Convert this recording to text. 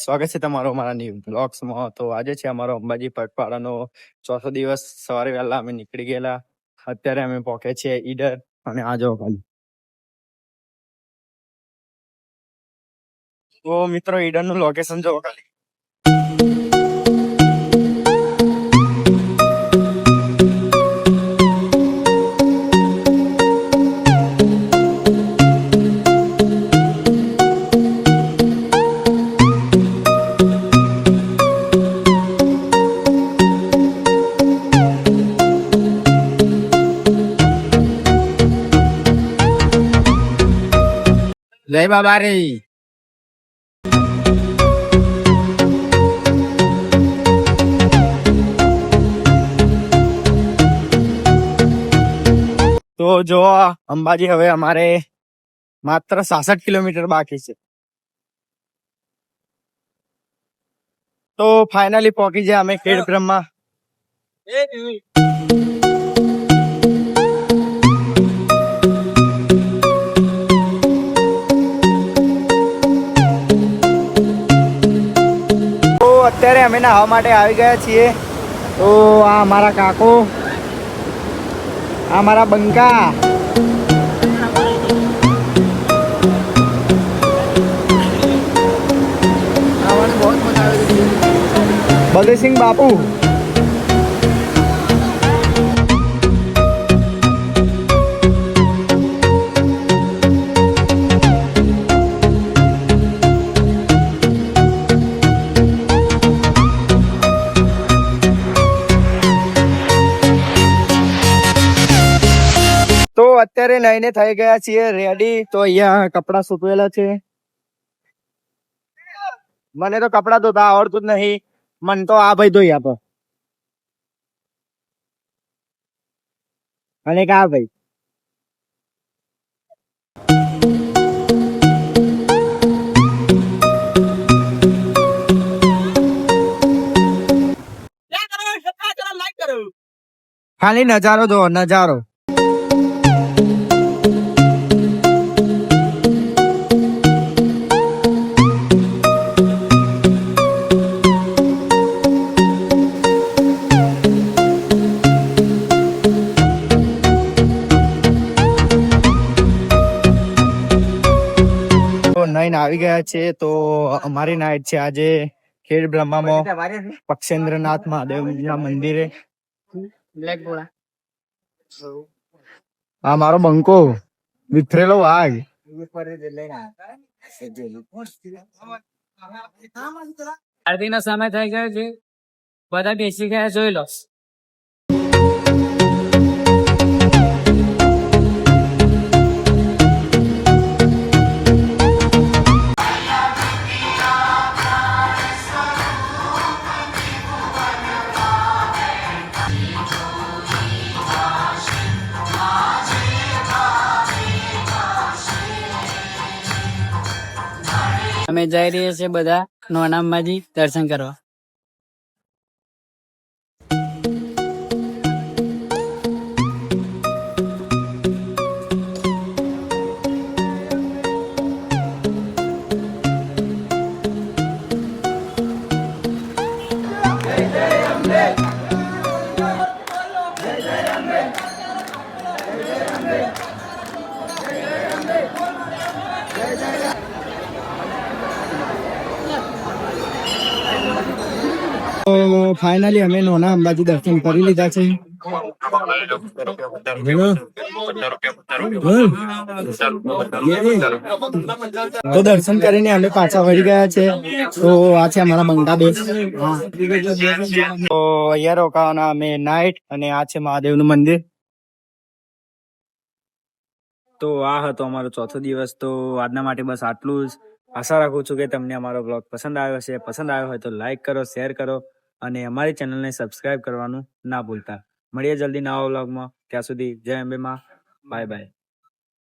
સ્વાગત છે તમારો અમારા ન્યૂ બ્લોગ્સમાં. તો આજે છે અમારો અંબાજી પગપાળાનો ચોથો દિવસ. સવારે વહેલા અમે નીકળી ગયેલા. અત્યારે અમે પહોંચે છીએ ઈડર અને આ જો ખાલી. તો મિત્રો ઈડર નું લોકેશન જો ખાલી. જય બાબા રે. તો જો અંબાજી હવે અમારે માત્ર 66 કિલોમીટર બાકી છે. તો ફાઇનલી પહોંચી જાય અમે ખેડ બ્રહ્મા. અત્યારે અમે નાહવા માટે આવી ગયા છીએ. તો આ અમારા કાકો, આ મારા બંકા, બલદેવસિંહ બાપુ. તો અત્યારે નઈને થઈ ગયા છીએ રેડી. તો અહીંયા કપડા સૂકવેલા છે. મને તો કપડા ધોતા આવડતું જ નહીં. મને તો આ ભાઈ ધોઈ આપો. અને કા ભાઈ ખાલી નજારો જો નજારો. નાઈન આવી ગયા છે. તો અમારી નાઈટ છે આજે ખેડ બ્રહ્મામાં પક્ષેન્દ્રનાથ મહાદેવ ના મંદિરે. આ મારો બંકો વિફરેલો વાઘ. આરતી નો સમય થઈ ગયો છે. બધા બેસી ગયા, જોઈ લો. અમે જઈ રહ્યા છીએ બધા નોના અંબાજી દર્શન કરવા. તો ફાઇનલી અમે નોના અંબાજી દર્શન કરી લીધા છે. તો દર્શન કરીને અમે પાછા વળી ગયા છે. તો આ છે અમારા બંગા બેસ. તો અહીંયા રોકાવાના અમે નાઈટ. અને આ છે મહાદેવ નું મંદિર. તો આ હતો અમારો ચોથો દિવસ. તો આજના માટે બસ આટલું જ. આશા રાખું છું કે તમને અમારો બ્લોગ પસંદ આવ્યો હશે. પસંદ આવ્યો હોય તો લાઈક કરો, શેર કરો અને અમારી ચેનલને સબસ્ક્રાઇબ કરવાનું ના ભૂલતા. મળીએ જલ્દી નવા બ્લોગમાં. ત્યાં સુધી જય અંબે માં. Bye bye.